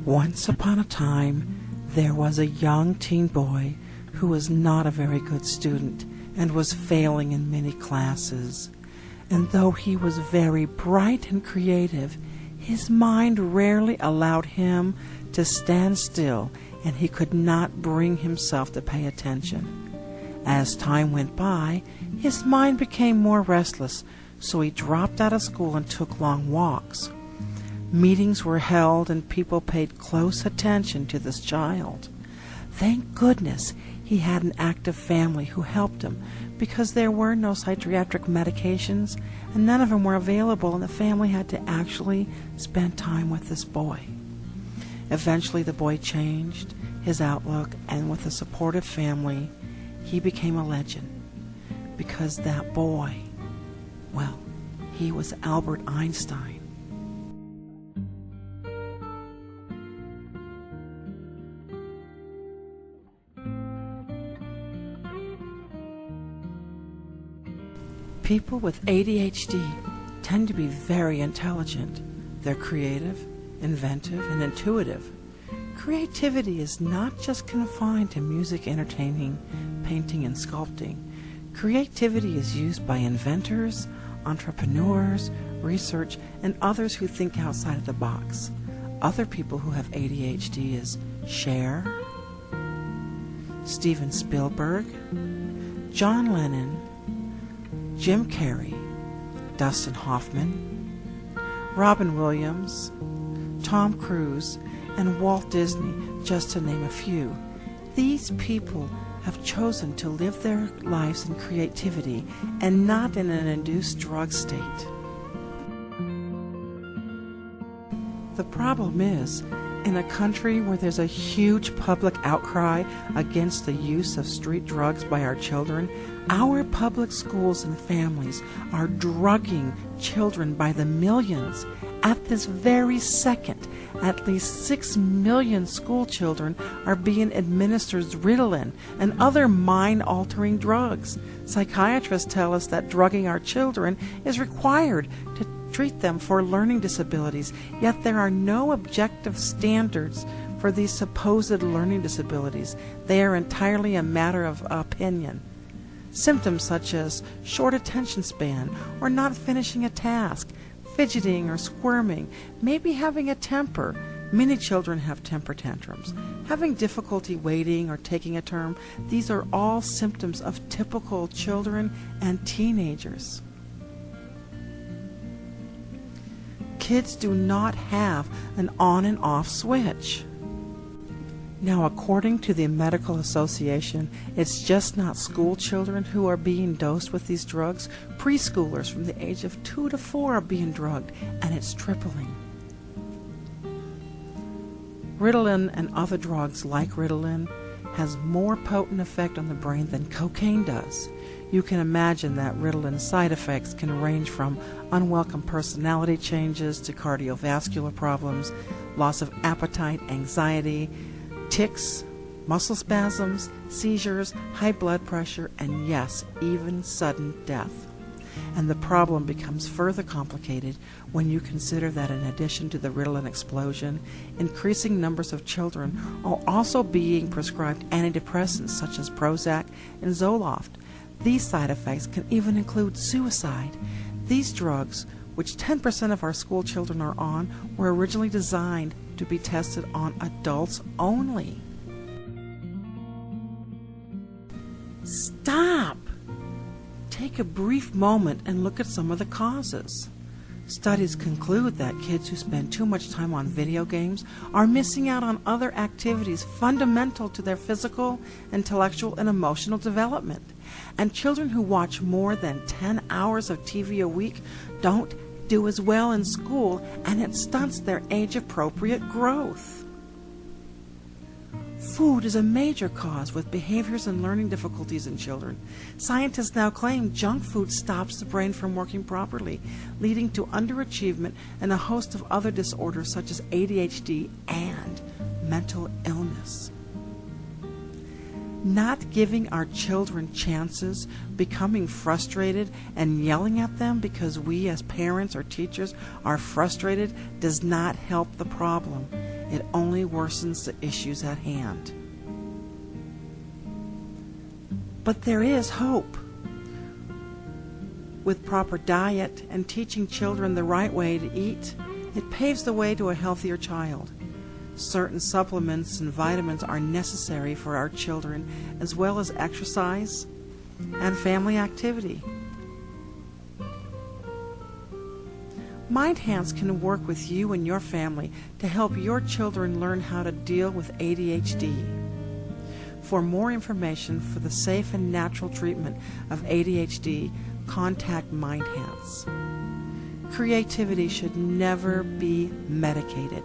Once upon a time, there was a young teen boy who was not a very good student and was failing in many classes. And though he was very bright and creative, his mind rarely allowed him to stand still, and he could not bring himself to pay attention. As time went by, his mind became more restless, so he dropped out of school and took long walks. Meetings were held and people paid close attention to this child. Thank goodness he had an active family who helped him, because there were no psychiatric medications and none of them were available, and the family had to actually spend time with this boy. Eventually the boy changed his outlook, and with a supportive family, he became a legend. Because that boy, well, he was Albert Einstein. People with ADHD tend to be very intelligent. They're creative, inventive, and intuitive. Creativity is not just confined to music, entertaining, painting, and sculpting. Creativity is used by inventors, entrepreneurs, research, and others who think outside of the box. Other people who have ADHD is Cher, Steven Spielberg, John Lennon, Jim Carrey, Dustin Hoffman, Robin Williams, Tom Cruise, and Walt Disney, just to name a few. These people have chosen to live their lives in creativity and not in an induced drug state. The problem is, in a country where there's a huge public outcry against the use of street drugs by our children, our public schools and families are drugging children by the millions. At this very second, at least 6 million school children are being administered Ritalin and other mind-altering drugs. Psychiatrists tell us that drugging our children is required to treat them for learning disabilities, yet there are no objective standards for these supposed learning disabilities. They are entirely a matter of opinion. Symptoms such as short attention span or not finishing a task, fidgeting or squirming, maybe having a temper. Many children have temper tantrums. Having difficulty waiting or taking a turn, these are all symptoms of typical children and teenagers. Kids do not have an on and off switch. Now, according to the Medical Association, it's just not school children who are being dosed with these drugs. Preschoolers from the age of 2 to 4 are being drugged, and it's tripling. Ritalin and other drugs like Ritalin has more potent effect on the brain than cocaine does. You can imagine that Ritalin's side effects can range from unwelcome personality changes to cardiovascular problems, loss of appetite, anxiety, tics, muscle spasms, seizures, high blood pressure, and yes, even sudden death. And the problem becomes further complicated when you consider that in addition to the Ritalin explosion, increasing numbers of children are also being prescribed antidepressants such as Prozac and Zoloft. These side effects can even include suicide. These drugs, which 10% of our school children are on, were originally designed to be tested on adults only. Stop! Take a brief moment and look at some of the causes. Studies conclude that kids who spend too much time on video games are missing out on other activities fundamental to their physical, intellectual, and emotional development. And children who watch more than 10 hours of TV a week don't do as well in school, and it stunts their age-appropriate growth. Food is a major cause with behaviors and learning difficulties in children. Scientists now claim junk food stops the brain from working properly, leading to underachievement and a host of other disorders such as ADHD and mental illness. Not giving our children chances, becoming frustrated, and yelling at them because we as parents or teachers are frustrated does not help the problem. It only worsens the issues at hand. But there is hope. With proper diet and teaching children the right way to eat, it paves the way to a healthier child. Certain supplements and vitamins are necessary for our children, as well as exercise and family activity. MindHands can work with you and your family to help your children learn how to deal with ADHD. For more information for the safe and natural treatment of ADHD, contact MindHands. Creativity should never be medicated.